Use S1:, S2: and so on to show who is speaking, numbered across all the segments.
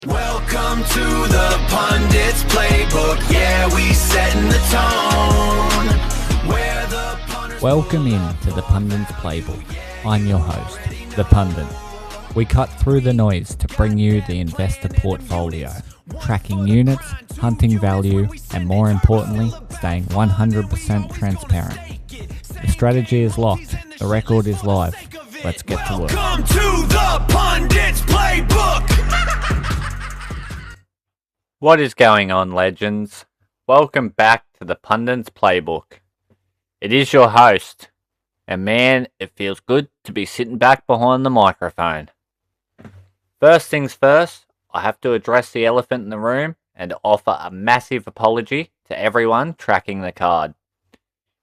S1: Welcome to the Pundit's Playbook. Yeah, we setting the tone. Where the punters
S2: Welcome in to the Pundit's Playbook. I'm your host, the Pundit. We cut through the noise to bring you the investor portfolio, tracking units, hunting value, and more importantly, staying 100% transparent. The strategy is locked. The record is live. Let's get to work.
S1: Welcome to the Pundit's Playbook.
S3: What is going on, legends? Welcome back to the Pundit's Playbook. It is your host, and man, it feels good to be sitting back behind the microphone. First things first, I have to address the elephant in the room and offer a massive apology to everyone tracking the card.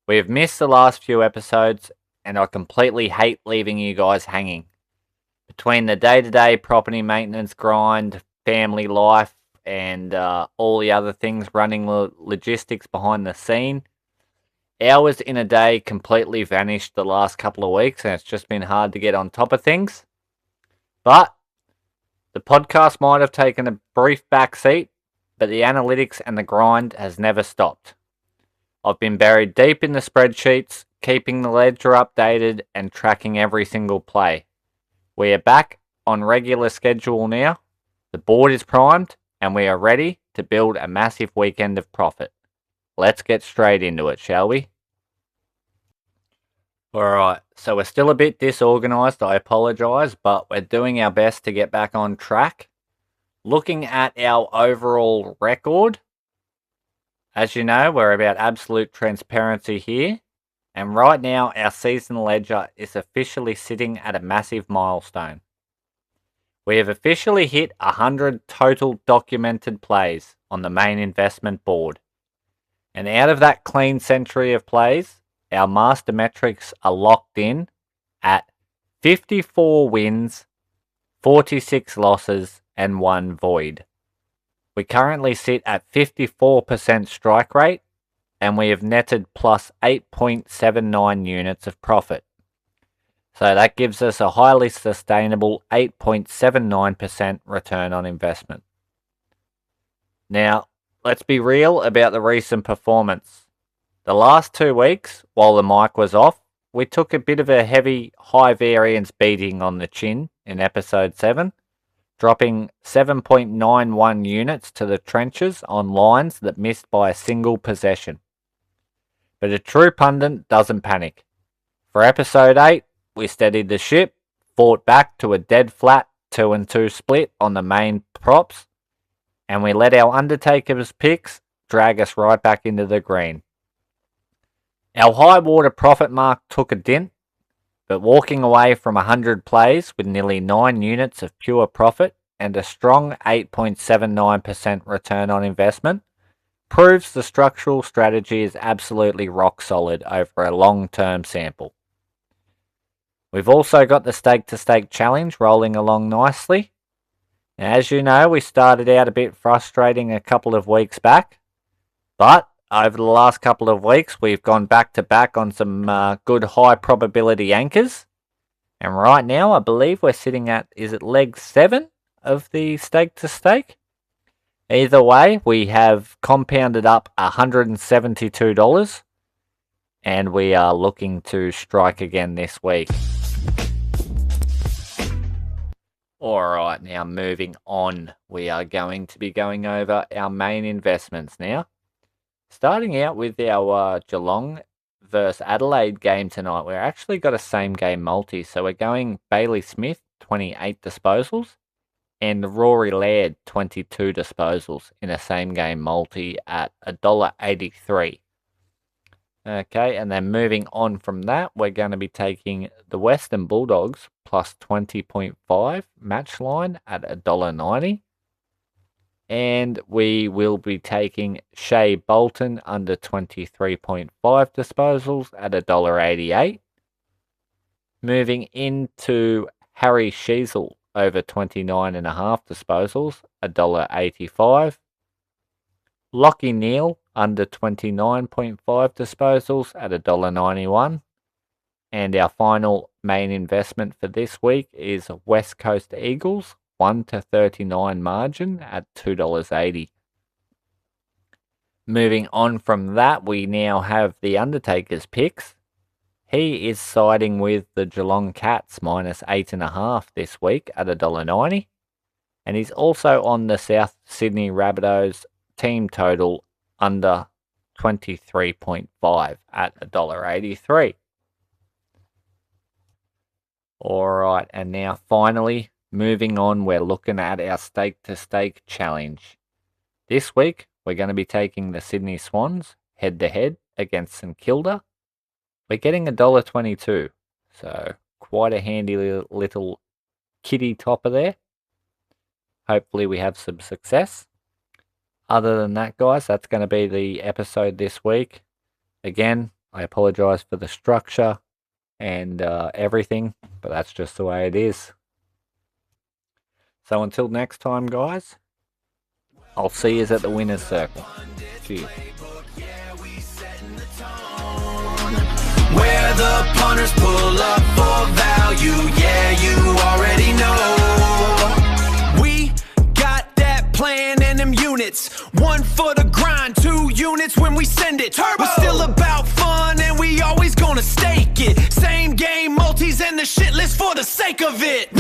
S3: We have missed the last few episodes, and I completely hate leaving you guys hanging. Between the day-to-day property maintenance grind, family life, and all the other things running logistics behind the scene, hours in a day completely vanished the last couple of weeks, and it's just been hard to get on top of things. But the podcast might have taken a brief backseat, but the analytics and the grind has never stopped. I've been buried deep in the spreadsheets, keeping the ledger updated and tracking every single play. We are back on regular schedule now. The board is primed, and we are ready to build a massive weekend of profit. Let's get straight into it, shall we? Alright, so we're still a bit disorganised, I apologise, but we're doing our best to get back on track. Looking at our overall record, as you know, we're about absolute transparency here, and right now our season ledger is officially sitting at a massive milestone. We have officially hit 100 total documented plays on the main investment board. And out of that clean century of plays, our master metrics are locked in at 54 wins, 46 losses, and 1 void. We currently sit at 54% strike rate, and we have netted plus 8.79 units of profit. So that gives us a highly sustainable 8.79% return on investment. Now, let's be real about the recent performance. The last 2 weeks, while the mic was off, we took a bit of a heavy high variance beating on the chin in episode 7, dropping 7.91 units to the trenches on lines that missed by a single possession. But a true pundit doesn't panic. For episode 8, we steadied the ship, fought back to a dead flat 2-2 split on the main props, and we let our Undertaker's picks drag us right back into the green. Our high water profit mark took a dent, but walking away from 100 plays with nearly 9 units of pure profit and a strong 8.79% return on investment proves the structural strategy is absolutely rock solid over a long-term sample. We've also got the stake-to-stake challenge rolling along nicely. Now, as you know, we started out a bit frustrating a couple of weeks back, but over the last couple of weeks, we've gone back-to-back on some good high probability anchors. And right now, I believe we're sitting at, is it leg 7 of the stake-to-stake? Either way, we have compounded up $172, and we are looking to strike again this week. Alright, now moving on, we are going to be going over our main investments now. Starting out with our Geelong versus Adelaide game tonight. We're actually got a same game multi, so we're going Bailey Smith, 28 disposals, and Rory Laird, 22 disposals in a same game multi at $1.83. Okay, and then moving on from that, we're going to be taking the Western Bulldogs plus 20.5 match line at $1.90. And we will be taking Shea Bolton under 23.5 disposals at $1.88. Moving into Harry Sheasel over 29.5 disposals, $1.85. Lockie Neal under 29.5 disposals at $1.91. And our final main investment for this week is West Coast Eagles 1 to 39 margin at $2.80. Moving on from that, we now have the Undertaker's picks. He is siding with the Geelong Cats minus 8.5 this week at $1.90. And he's also on the South Sydney Rabbitohs team total under 23.5 at $1.83. Alright, and now finally, moving on, we're looking at our stake to stake challenge. This week, we're going to be taking the Sydney Swans head to head against St Kilda. We're getting $1.22, so quite a handy little kitty topper there. Hopefully we have some success. Other than that, guys, that's going to be the episode this week. Again, I apologise for the structure and everything, but that's just the way it is. So until next time, guys, I'll see you at the winner's circle. Cheers.
S1: Where the punters pull up for value, yeah, you already know. We got that plan and them units. 1 for the grind, 2 units when we send it. Turbo! We're still about fun and we always gonna stake it. Same game, multis and the shit list for the sake of it.